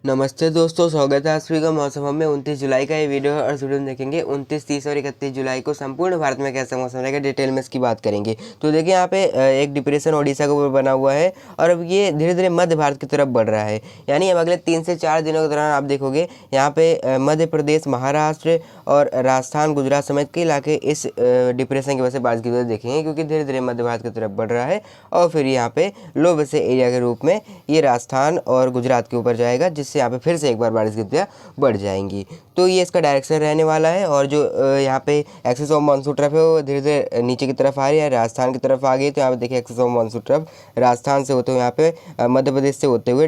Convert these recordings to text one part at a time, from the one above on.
नमस्ते दोस्तों, स्वागत है आप सभी का मौसम में 29 जुलाई का ये वीडियो है और इस वीडियो में देखेंगे 29, 30 और 31 जुलाई को संपूर्ण भारत में कैसा मौसम रहेगा। डिटेल में इसकी बात करेंगे। तो देखिए यहाँ पे एक डिप्रेशन ओडिशा के ऊपर बना हुआ है और अब ये धीरे धीरे मध्य भारत की तरफ बढ़ रहा है। यानी अब अगले 3 से 4 दिनों के दौरान आप देखोगे यहाँ पे मध्य प्रदेश, महाराष्ट्र और राजस्थान, गुजरात समेत कई इलाके इस डिप्रेशन की वजह से बारिश की वजह देखेंगे, क्योंकि धीरे धीरे मध्य भारत की तरफ बढ़ रहा है और फिर यहाँ पे लो प्रेशर एरिया के रूप में ये राजस्थान और गुजरात के ऊपर जाएगा, जिससे यहाँ पे फिर से एक बार बारिश की गतियाँ बढ़ जाएंगी। तो ये इसका डायरेक्शन रहने वाला है और जो यहाँ पे एक्सिस ऑफ मानसून ट्रफ है वो धीरे धीरे नीचे की तरफ आ रही है, राजस्थान की तरफ आ गई। तो यहाँ पे देखिए axis of monsoon trough Rajasthan से होते हुए यहाँ पे मध्य प्रदेश से होते हुए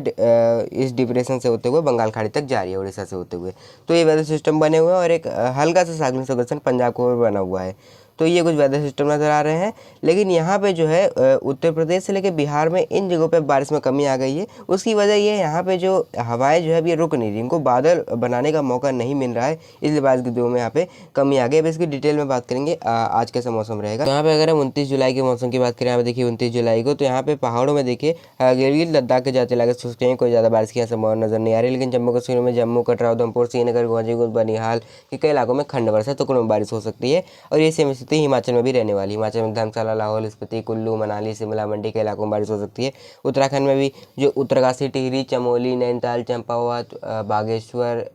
इस डिप्रेशन से होते हुए बंगाल खाड़ी तक जा रही है, उड़ीसा से होते हुए। तो ये वेदर सिस्टम बने हुए हैं और एक हल्का सा साइक्लोनिक सर्कुलेशन पंजाब को बना हुआ है। तो ये कुछ वेदर सिस्टम नज़र आ रहे हैं। लेकिन यहाँ पे जो है उत्तर प्रदेश से लेकर बिहार में इन जगहों पे बारिश में कमी आ गई है। उसकी वजह ये यहाँ पे जो हवाएं जो है अभी रुक नहीं रही, इनको बादल बनाने का मौका नहीं मिल रहा है, इसलिए बारिश की दिनों में यहाँ पे कमी आ गई। अब इसकी डिटेल में बात करेंगे आज कैसा मौसम रहेगा। तो यहाँ पे अगर हम 29 जुलाई के मौसम की बात करें, यहाँ पे देखिए 29 जुलाई को, तो यहाँ पे पहाड़ों में देखिए गिलगित लद्दाख के जाते इलाके सोचते हैं कोई ज़्यादा बारिश की यहाँ संभावना नजर नहीं आ रही। लेकिन जम्मू कश्मीर में जम्मू, कटरा, उधमपुर, श्रीनगर, गाजीपुर, बनिहाल के कई इलाकों में खंड वर्षा टुकड़ों में बारिश हो सकती है। और ये सेम स्थिति हिमाचल में भी रहने वाली। हिमाचल में धर्मशाला, लाहौल स्पीति, कुल्लू, मनाली, शिमला, मंडी के इलाकों में बारिश हो सकती है। उत्तराखंड में भी जो उत्तरकाशी, टिहरी, चमोली, नैनीताल, चंपावत, बागेश्वर,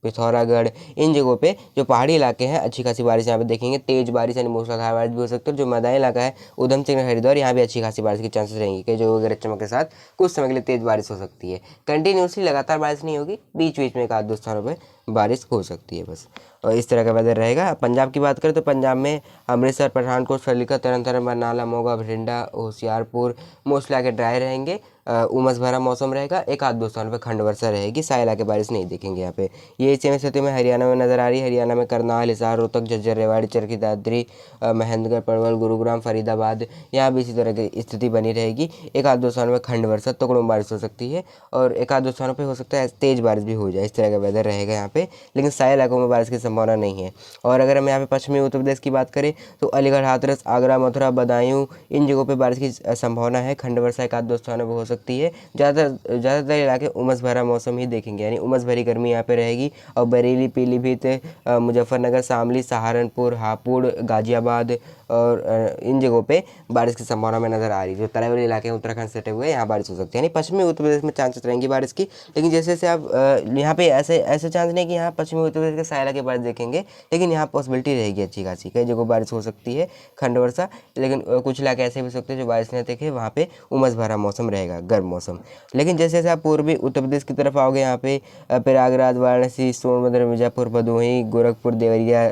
पिथौरागढ़, इन जगहों पे जो पहाड़ी इलाके हैं अच्छी खासी बारिश यहाँ पे देखेंगे। तेज बारिश यानी मूसलाधार बारिश भी हो सकती है। जो मैदानी इलाका है उधम सिंह, हरिद्वार, यहाँ भी अच्छी खासी बारिश के चांसेस रहेंगे। कई जगहों गरज चमक के साथ कुछ समय के लिए तेज बारिश हो सकती है। कंटिन्यूसली लगातार बारिश नहीं होगी, बीच बीच में एक आध दो स्थानों पर बारिश हो सकती है बस। और इस तरह का वेदर रहेगा। पंजाब की बात करें तो पंजाब में अमृतसर, पठानकोट, फजीलकत, तरन तारण, बरनाला, मोगा, बठिंडा, होशियारपुर मोस्ट इलाके ड्राई रहेंगे। उमस भरा मौसम रहेगा। एक आध दो स्थानों पर खंड वर्षा रहेगी। सारे इलाके बारिश नहीं देखेंगे यहाँ पे। ये सेम स्थिति में हरियाणा में नजर आ रही है। हरियाणा में करनाल, हिसार, रोहतक, झज्जर, रेवाड़ी, चरखी दादरी, महेंद्रगढ़, पलवल, गुरुग्राम, फरीदाबाद, यहाँ भी इसी तरह की स्थिति बनी रहेगी। एक आध दो स्थानों में खंड वर्षा टुकड़ों में बारिश हो सकती है और एक आध दो स्थानों पर हो सकता है तेज बारिश भी हो जाए। इस तरह का वेदर रहेगा यहाँ पे, लेकिन सारे इलाकों में बारिश की संभावना नहीं है। और अगर हम यहाँ पे पश्चिमी उत्तर प्रदेश की बात करें तो अलीगढ़, हाथरस, आगरा, मथुरा, बदायूं, इन जगहों पे बारिश की संभावना है। खंड वर्षा एक आध दो स्थानों पर हो सकती है। ज़्यादातर इलाके उमस भरा मौसम ही देखेंगे, यानी उमस भरी गर्मी यहाँ पे रहेगी। और बरेली, पीलीभीत, मुजफ्फरनगर, शामली, सहारनपुर, हापुड़, गाजियाबाद और इन जगहों पे बारिश की संभावना में नजर आ रही है। जो तराई वाले इलाके हैं उत्तराखंड से सटे हुए, यहाँ बारिश हो सकती है। यानी पश्चिमी उत्तर प्रदेश में चांसेस रहेंगी बारिश की। लेकिन जैसे जैसे आप यहाँ पे ऐसे चांस नहीं कि यहाँ पश्चिमी उत्तर प्रदेश के सारे इलाके बारिश देखेंगे, लेकिन यहाँ पॉसिबिलिटी रहेगी अच्छी खासी। कई जगह बारिश हो सकती है खंड वर्षा, लेकिन कुछ इलाके ऐसे भी हो सकते हैं जो बारिश नहीं देखे, वहाँ पे उमस भरा मौसम रहेगा, गर्म मौसम। लेकिन जैसे जैसे आप पूर्वी उत्तर प्रदेश की तरफ आओगे, यहाँ पे प्रयागराज, वाराणसी, सोनभद्र, मिर्जापुर, भदोही, गोरखपुर, देवरिया,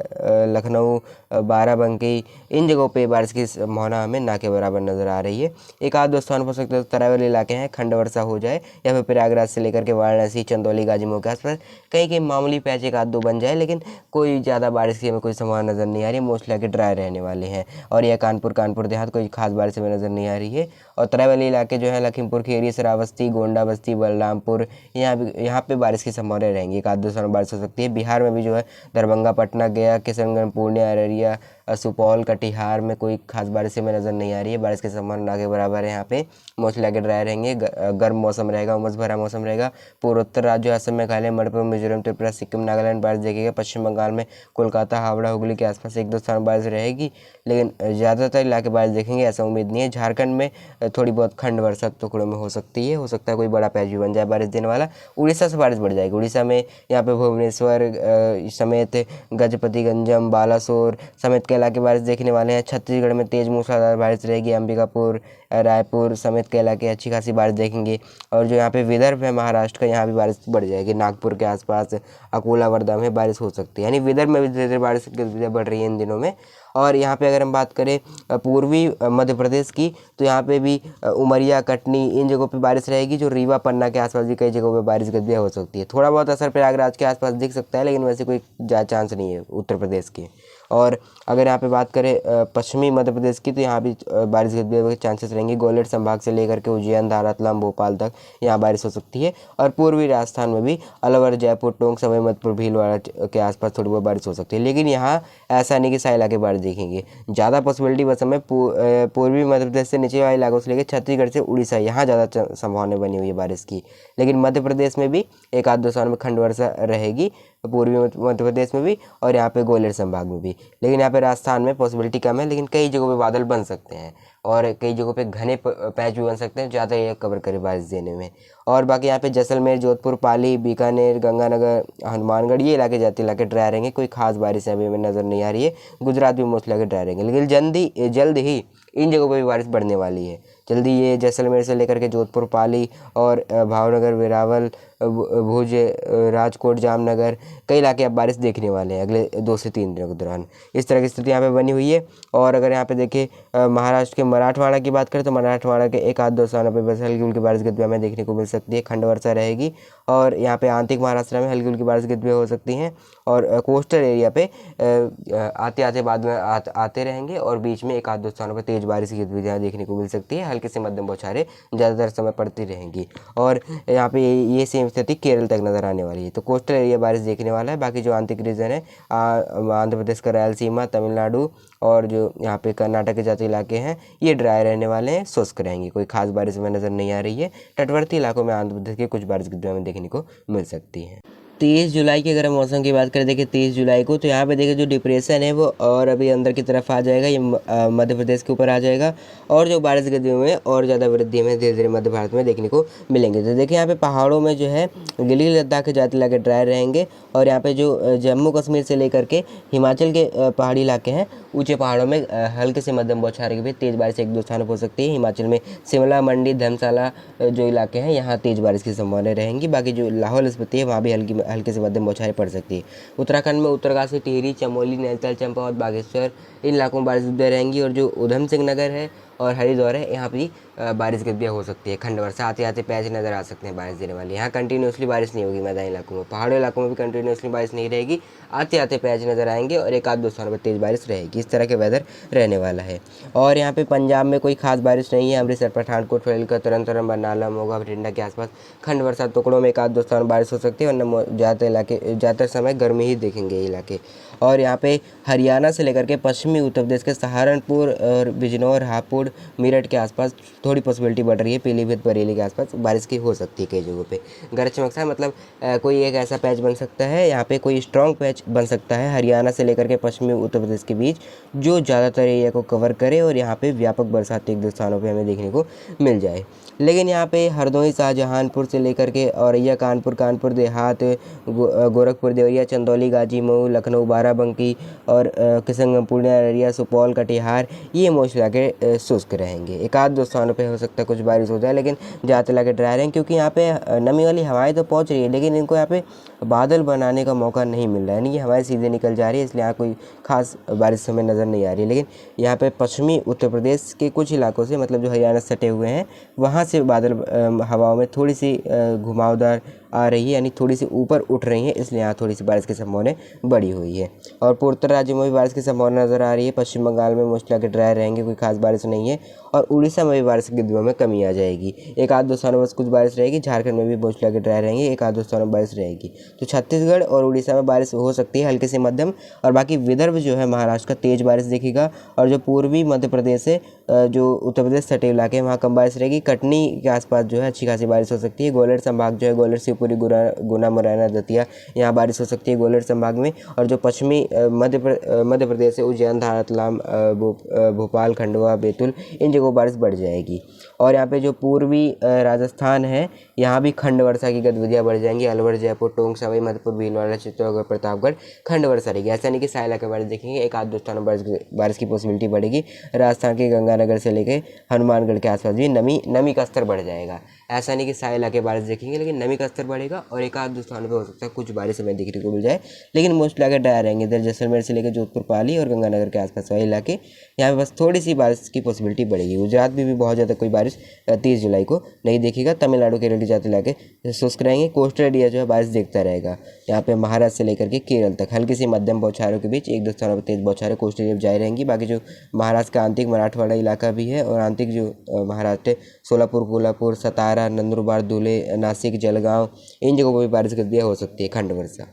लखनऊ, बाराबंकी, इन जगहों पे बारिश की संभावना हमें ना के बराबर नजर आ रही है। एक आध दो स्थान हो सकते हैं तराई वाले इलाके हैं खंड वर्षा हो जाए, या फिर प्रयागराज से लेकर के वाराणसी, चंदौली, गाजीपुर के आसपास कहीं कहीं मामूली पैच एक आध दो बन जाए, लेकिन कोई ज़्यादा बारिश की हमें कोई संभावना नज़र नहीं आ रही है। मोस्टली आके ड्राई रहने वाले हैं। और यह कानपुर देहात कोई खास बारिश हमें नज़र नहीं आ रही है। और तराई वाले इलाके जो है लखीमपुर खीरी, श्रावस्ती, गोंडा बस्ती, बलरामपुर, यहाँ पे बारिश की संभावना रहेंगी। एक आध दो स्थान बारिश हो सकती है। बिहार में भी जो है दरभंगा, पटना, गया, किशनगंज, पूर्णिया, अररिया, सुपौल, कटिहार में कोई खास बारिश हमें नज़र नहीं आ रही है। बारिश की संभावना ना के बराबर है। यहाँ पे मोस्टली आगे ड्राई रहेंगे, गर्म मौसम रहेगा, उमस भरा मौसम रहेगा। पूर्वोत्तर राज्यों असम, मेघालय, मणिपुर, मिजोरम, त्रिपुरा, सिक्किम, नागालैंड बारिश देखेगा। पश्चिम बंगाल में कोलकाता, हावड़ा, हुगली के आसपास एक दो स्थान बारिश रहेगी, लेकिन ज़्यादातर इलाके बारिश देखेंगे ऐसा उम्मीद नहीं है। झारखंड में थोड़ी बहुत खंड वर्षा टुकड़ों में हो सकती है। हो सकता है कोई बड़ा पैच भी बन जाए बारिश देने वाला। उड़ीसा से बारिश बढ़ जाएगी। उड़ीसा में यहाँ पे भुवनेश्वर समेत गजपति, गंजम, बालासोर समेत के इलाके बारिश देखने वाले हैं। छत्तीसगढ़ में तेज मूसलाधार बारिश रहेगी। अंबिकापुर, रायपुर समेत के इलाके अच्छी खासी बारिश देखेंगे। और जो यहाँ पे विदर्भ है महाराष्ट्र का, यहाँ भी बारिश बढ़ जाएगी। नागपुर के आसपास, अकोला, वर्धा में बारिश हो सकती है। यानी विदर्भ में भी धीरे धीरे बारिश की गतिविधियाँ बढ़ रही है इन दिनों में। और यहाँ पे अगर हम बात करें पूर्वी मध्य प्रदेश की, तो यहाँ पे भी उमरिया, कटनी, इन जगहों पे बारिश रहेगी। जो रीवा, पन्ना के आसपास भी कई जगहों पे बारिश गतिविधियाँ हो सकती है। थोड़ा बहुत असर प्रयागराज के आसपास दिख सकता है, लेकिन वैसे कोई ज़्यादा चांस नहीं है उत्तर प्रदेश के। और अगर यहाँ पे बात करें पश्चिमी मध्य प्रदेश की, तो यहाँ भी बारिश गतिविधियों के चांसेस रहेंगे। रहेंगी। ग्वालियर संभाग से लेकर के उज्जैन, धार, रतलाम, भोपाल तक यहाँ बारिश हो सकती है। और पूर्वी राजस्थान में भी अलवर, जयपुर, टोंक, सवाई माधोपुर, भीलवाड़ा के आसपास थोड़ी बहुत बारिश हो सकती है। लेकिन यहाँ ऐसा नहीं कि सारे इलाके बारिश देखेंगे। ज़्यादा पॉसिबिलिटी बस हमें पूर्वी मध्य प्रदेश से नीचे वाले इलाकों से लेकर छत्तीसगढ़ से उड़ीसा, यहाँ ज़्यादा संभावना बनी हुई है बारिश की। लेकिन मध्य प्रदेश में भी एक आध दो स्थानों में खंड वर्षा रहेगी, पूर्वी मध्य प्रदेश में भी और यहाँ पे ग्वालियर संभाग में भी। लेकिन यहाँ पे राजस्थान में पॉसिबिलिटी कम है, लेकिन कई जगहों पे बादल बन सकते हैं और कई जगहों पे घने पैच भी बन सकते हैं, ज़्यादा ये कवर करे बारिश देने में। और बाकी यहाँ पे जैसलमेर, जोधपुर, पाली, बीकानेर, गंगानगर, हनुमानगढ़, ये इलाके जाते इलाके ड्राई रहेंगे। कोई खास बारिश अभी हमें नज़र नहीं आ रही है। गुजरात भी मोस्ट इलाके ड्राई रहेंगे। लेकिन जल्द ही इन जगहों पर भी बारिश बढ़ने वाली है। जल्दी ये जैसलमेर से लेकर के जोधपुर, पाली और भावनगर, वेरावल, भुज, राजकोट, जामनगर, कई इलाके अब बारिश देखने वाले हैं अगले 2 से 3 दिनों के दौरान। इस तरह की स्थिति यहाँ पे बनी हुई है। और अगर यहाँ पे देखें महाराष्ट्र के मराठवाड़ा की बात करें तो मराठवाड़ा के एक आध दो स्थानों पर बस हल्की फुल्की बारिश गिरती हमें देखने को मिल सकती है। खंड वर्षा रहेगी और यहाँ पे आंतरिक महाराष्ट्र में हल्की फुल्की बारिश गिरती हो सकती हैं। और कोस्टल एरिया पे आते आते बाद में आते रहेंगे और बीच में एक आध दो स्थानों पर तेज बारिश की गतिविधियाँ देखने को मिल सकती है। हल्के से मध्यम बौछारें ज़्यादातर समय पड़ती रहेंगी। और यहाँ पे ये सेम स्थिति केरल तक नज़र आने वाली है। तो कोस्टल एरिया बारिश देखने वाला है। बाकी जो आंतरिक रीजन है आंध्र प्रदेश का रायलसीमा, तमिलनाडु और जो यहाँ पे कर्नाटक के जाते इलाके हैं, ये ड्राई रहने वाले हैं, शुष्क रहेंगे। कोई खास बारिश में नज़र नहीं आ रही है। तटवर्ती इलाकों में आंध्र प्रदेश के कुछ बारिश की हमें देखने को मिल सकती है। 23 जुलाई की अगर हम मौसम की बात करें, देखिए 23 जुलाई को, तो यहाँ पे देखिए जो डिप्रेशन है वो और अभी अंदर की तरफ आ जाएगा। ये मध्य प्रदेश के ऊपर आ जाएगा और जो बारिश गतिविधियों में और ज़्यादा वृद्धि में धीरे धीरे मध्य भारत में देखने को मिलेंगे। तो देखिए यहाँ पे पहाड़ों में जो है गिली लद्दाख के जाते इलाके ड्राई रहेंगे और यहाँ पे जो जम्मू कश्मीर से लेकर के हिमाचल के पहाड़ी इलाके हैं, ऊँचे पहाड़ों में हल्के से मध्यम बौछारें के भी तेज़ बारिश एक दो स्थानों पर हो सकती है। हिमाचल में शिमला, मंडी, धर्मशाला जो इलाके हैं, यहाँ तेज़ बारिश की संभावना रहेंगी। बाकी जो लाहौल स्पीति है वहाँ भी हल्के से मध्यम बौछारें पड़ सकती है। उत्तराखंड में उत्तरकाशी, टिहरी, चमोली, नैनीताल, चंपावत, बागेश्वर, इन इलाकों में बारिश रहेंगी। और जो उधम सिंह नगर है और हरिद्वार है, यहाँ भी बारिश गतिविधियाँ हो सकती है। खंड वर्षा आते आते पैच नज़र आ सकते हैं बारिश देने वाली। यहाँ कंटिन्यूसली बारिश नहीं होगी मैदानी इलाकों में। पहाड़ी इलाकों में भी कंटिन्यूसली बारिश नहीं रहेगी, आते आते पैच नज़र आएंगे और एक आध दो स्थानों पर तेज़ बारिश रहेगी। इस तरह के वेदर रहने वाला है। और यहाँ पे पंजाब में कोई खास बारिश नहीं है। अमृतसर, पठानकोट, फरीदकोट, तरन, बरनाला, मोगा, बठिंडा के आसपास खंड वर्षा टुकड़ों में एक आध दो स्थान बारिश हो सकती है। वरना ज़्यादातर समय गर्मी ही देखेंगे ये इलाके। और यहाँ पे हरियाणा से लेकर के पश्चिमी उत्तर प्रदेश के सहारनपुर और बिजनौर, हापुड़, मेरठ के आसपास थोड़ी पॉसिबिलिटी बढ़ रही है। पीलीभीत, बरेली के आसपास बारिश की हो सकती है कई जगहों पे। गरज चमक सा मतलब कोई एक ऐसा पैच बन सकता है, यहाँ पे कोई स्ट्रॉन्ग पैच बन सकता है हरियाणा से लेकर के पश्चिमी उत्तर प्रदेश के बीच, जो ज़्यादातर एरिया को कवर करे और यहाँ पे व्यापक बरसात एक दो स्थानों पर हमें देखने को मिल जाए। लेकिन यहाँ पे हरदोई, शाहजहांपुर से लेकर के औरैया, कानपुर देहात, गोरखपुर, देवरिया, चंदौली, गाजी, मऊ, लखनऊ, बाराबंकी और किशनगंज, पूर्णिया, अररिया, सुपौल, कटिहार, ये मोस्ट इलाके शुष्क रहेंगे। एक आध दो स्थानों पे हो सकता है कुछ बारिश हो जाए, लेकिन ज़्यादातर इलाके ड्राई रहेंगे क्योंकि यहाँ पे नमी वाली हवाएं तो पहुँच रही है, लेकिन इनको यहाँ पे बादल बनाने का मौका नहीं मिल रहा है। यानी कि हवाएं सीधे निकल जा रही है, इसलिए यहाँ कोई खास बारिश हमें नज़र नहीं आ रही है। लेकिन यहाँ पे पश्चिमी उत्तर प्रदेश के कुछ इलाकों से, मतलब जो हरियाणा से सटे हुए हैं, वहाँ से बादल हवाओं में थोड़ी सी घुमावदार आ रही है, यानी थोड़ी सी ऊपर उठ रही है, इसलिए यहाँ थोड़ी सी बारिश की संभावना बढ़ी हुई है। और पूर्वोत्तर राज्यों में भी बारिश की संभावना नज़र आ रही है। पश्चिम बंगाल में मोस्ट इलाके ड्राई रहेंगे, कोई खास बारिश नहीं है। और उड़ीसा में भी बारिश की गिनतियों में कमी आ जाएगी। एक आध दो स्थानों पर कुछ बारिश रहेगी। झारखंड में भी मोस्ट इलाके ड्राई रहेंगे, एक आध दो स्थानों पर बारिश रहेगी। तो छत्तीसगढ़ और उड़ीसा में बारिश हो सकती है हल्के से मध्यम। और बाकी विदर्भ जो है महाराष्ट्र का, तेज बारिश दिखेगा। और जो पूर्वी मध्य प्रदेश से जो उत्तर प्रदेश सटे इलाके हैं, वहाँ कम बारिश रहेगी। कटनी के आसपास जो है अच्छी खासी बारिश हो सकती है। ग्वालियर संभाग जो है, ग्वालियर, शिवपुरी, गुना, मुरैना, दतिया, यहाँ बारिश हो सकती है ग्वालियर संभाग में। और जो पश्चिमी मध्य प्रदेश है, उज्जैन, धार, रतलाम, भोपाल, खंडवा, बैतूल, इन जगहों बारिश बढ़ जाएगी। और यहाँ पे जो पूर्वी राजस्थान है, यहाँ भी खंड वर्षा की गतिविधियाँ बढ़ जाएंगी। अलवर, जयपुर, टोंक, सवाई माधोपुर, भीलवाड़ा, चित्तौड़गढ़, प्रतापगढ़ खंड वर्षा रहेगी। ऐसा नहीं कि सारे इलाके बारिश देखेंगे, एक आध दो स्थानों बारिश की पॉसिबिलिटी बढ़ेगी। राजस्थान के गंगानगर से लेकर हनुमानगढ़ के आसपास भी नमी का स्तर बढ़ जाएगा। ऐसा नहीं कि सारे इलाके बारिश देखेंगे, लेकिन नमी का स्तर बढ़ेगा और एक आध दो स्थानों पर हो सकता है कुछ बारिश हमें देखने को मिल जाए, लेकिन मोस्ट इलाके ड्राई रहेंगे। इधर जैसलमेर से लेकर जोधपुर, पाली और गंगानगर के आसपास वाले इलाके, यहाँ पे बस थोड़ी सी बारिश की पॉसिबिलिटी बढ़ेगी। गुजरात में भी बहुत ज़्यादा कोई बारिश 30 जुलाई को नहीं देखेगा। तमिलनाडु, केरल के ज़्यादा इलाके शुष्क रहेंगे। कोस्टल एरिया जो है बारिश देखता रहेगा। यहाँ पे महाराष्ट्र से लेकर के केरल तक हल्की सी मध्यम बौछारों के बीच एक दो स्थानों पर तेज बौछारें कोस्टल एरिया जारी रहेंगी। बाकी जो महाराष्ट्र का आंतरिक मराठवाड़ा इलाका भी है और आंतरिक जो महाराष्ट्र सोलापुर, कोल्हापुर, सतारा, नंदुरबार, धुले, नासिक, जलगांव, इन जगहों पर भी बारिश गतिविधियाँ हो सकती है, खंड वर्षा।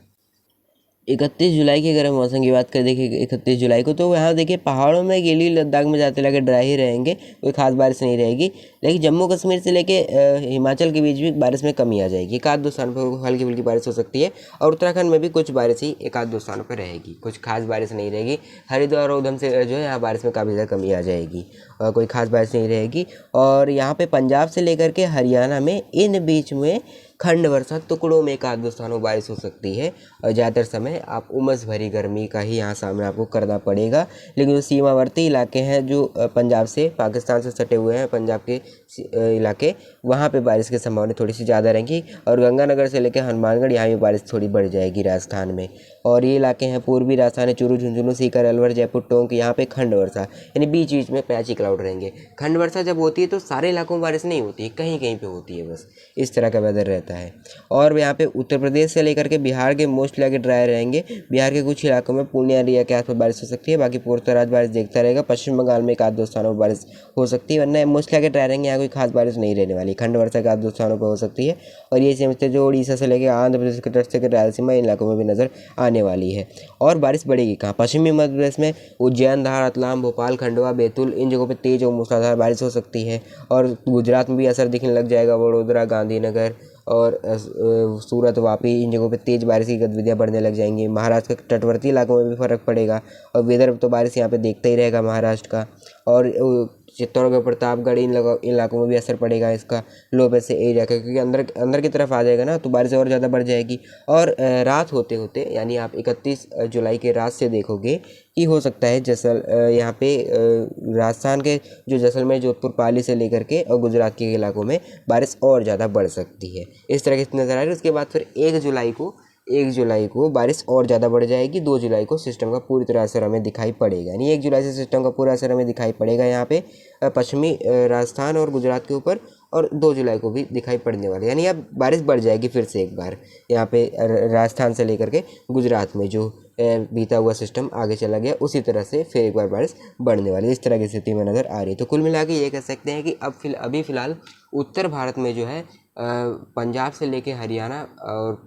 31 जुलाई की अगर हम मौसम की बात करें, देखिए 31 जुलाई को, तो यहाँ देखिए पहाड़ों में, गिली लद्दाख में जाते लगे ड्राई ही रहेंगे, कोई खास बारिश नहीं रहेगी। लेकिन जम्मू कश्मीर से लेके हिमाचल के बीच भी बारिश में कमी आ जाएगी। एक आध दो स्थानों पर हल्की फुल्की बारिश हो सकती है और उत्तराखंड में भी कुछ बारिश ही एक आध दो स्थानों पर रहेगी, कुछ खास बारिश नहीं रहेगी। हरिद्वार और उधम से जो है यहाँ बारिश में काफ़ी ज़्यादा कमी आ जाएगी, कोई खास बारिश नहीं रहेगी। और यहाँ पे पंजाब से लेकर के हरियाणा में इन बीच में खंड वर्षा, टुकड़ों में एक आध दो स्थानों बारिश हो सकती है। और ज़्यादातर समय आप उमस भरी गर्मी का ही यहाँ सामना आपको करना पड़ेगा। लेकिन जो सीमावर्ती इलाके हैं, जो पंजाब से, पाकिस्तान से सटे हुए हैं पंजाब के इलाके, वहाँ पे बारिश की संभावना थोड़ी सी ज़्यादा रहेंगी। और गंगानगर से लेकर हनुमानगढ़, यहाँ भी बारिश थोड़ी बढ़ जाएगी राजस्थान में। और ये इलाके हैं पूर्वी राजस्थान है, चूरू, झुंझुनू, सीकर, अलवर, जयपुर, टोंक, यहाँ पे खंड वर्षा, यानी बीच बीच में पैची क्लाउड रहेंगे। खंड वर्षा जब होती है तो सारे इलाकों में बारिश नहीं होती है, कहीं कहीं पे होती है, बस इस तरह का वेदर रहता है। और यहाँ पे उत्तर प्रदेश से लेकर के बिहार के मोस्ट इलाके ड्राई रहेंगे। बिहार के कुछ इलाकों में पूर्णिया एरिया के आसपास बारिश हो सकती है, बाकी पूर्वोत्तर बारिश देखता रहेगा। पश्चिम बंगाल में एक आध दो स्थानों पर बारिश हो सकती है, वरना मोस्ट इलाके ड्राई रहेंगे, यहाँ कोई खास बारिश नहीं रहने वाली। खंड वर्षा के आध दो स्थानों पर हो सकती है। और ये समझते जो उड़ीसा से लेकर आंध्र प्रदेश के तट से रायलसीमा, इन इलाकों में भी नजर आने वाली है। और बारिश बढ़ेगी कहाँ? पश्चिमी मध्य प्रदेश में उज्जैन, धार, रतलाम, भोपाल, खंडवा, बैतूल, इन जगहों पर तेज और मूसलाधार बारिश हो सकती है। और गुजरात में भी असर दिखने लग जाएगा। वडोदरा, गांधीनगर और सूरत, वापी, इन जगहों पे तेज़ बारिश की गतिविधियाँ बढ़ने लग जाएंगी। महाराष्ट्र के तटवर्ती इलाकों में भी फ़र्क पड़ेगा और विदर्भ तो बारिश यहाँ पे देखता ही रहेगा महाराष्ट्र का। और चित्तौड़गढ़, प्रतापगढ़, इन इलाकों में भी असर पड़ेगा इसका, लो प्रेशर एरिया का, क्योंकि अंदर की तरफ आ जाएगा ना, तो बारिश और ज़्यादा बढ़ जाएगी। और रात होते होते, यानी आप 31 जुलाई के रात से देखोगे कि हो सकता है यहाँ पे राजस्थान के जो जैसलमेर, जोधपुर, पाली से लेकर के और गुजरात के इलाकों में बारिश और ज़्यादा बढ़ सकती है। इस तरह की नज़र आ रही है। उसके बाद फिर 1 जुलाई को बारिश और ज़्यादा बढ़ जाएगी। 2 जुलाई को सिस्टम का पूरी तरह असर हमें दिखाई पड़ेगा, यानी 1 जुलाई से सिस्टम का पूरा असर हमें दिखाई पड़ेगा यहाँ पे पश्चिमी राजस्थान और गुजरात के ऊपर। और 2 जुलाई को भी दिखाई पड़ने वाली, यानी अब बारिश बढ़ जाएगी फिर से एक बार यहाँ पे राजस्थान से लेकर के गुजरात में जो बीता हुआ सिस्टम आगे चला गया, उसी तरह से फिर एक बार बारिश बढ़ने वाली, इस तरह की स्थिति में नज़र आ रही है। तो कुल मिला के ये कह सकते हैं कि अभी फ़िलहाल उत्तर भारत में जो है पंजाब से लेके हरियाणा और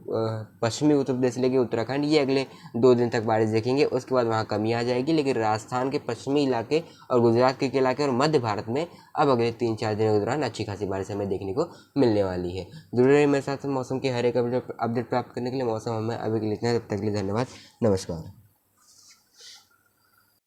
पश्चिमी उत्तर प्रदेश से लेके उत्तराखंड, ये अगले 2 दिन तक बारिश देखेंगे। उसके बाद वहाँ कमी आ जाएगी। लेकिन राजस्थान के पश्चिमी इलाके और गुजरात के इलाके और मध्य भारत में अब अगले 3-4 दिनों के दौरान अच्छी खासी बारिश हमें देखने को मिलने वाली है। जुड़े रहिए मेरे साथ मौसम के हर एक अपडेट प्राप्त करने के लिए। मौसम हमें अभी के लिए इतना, तब तक के लिए धन्यवाद, नमस्कार।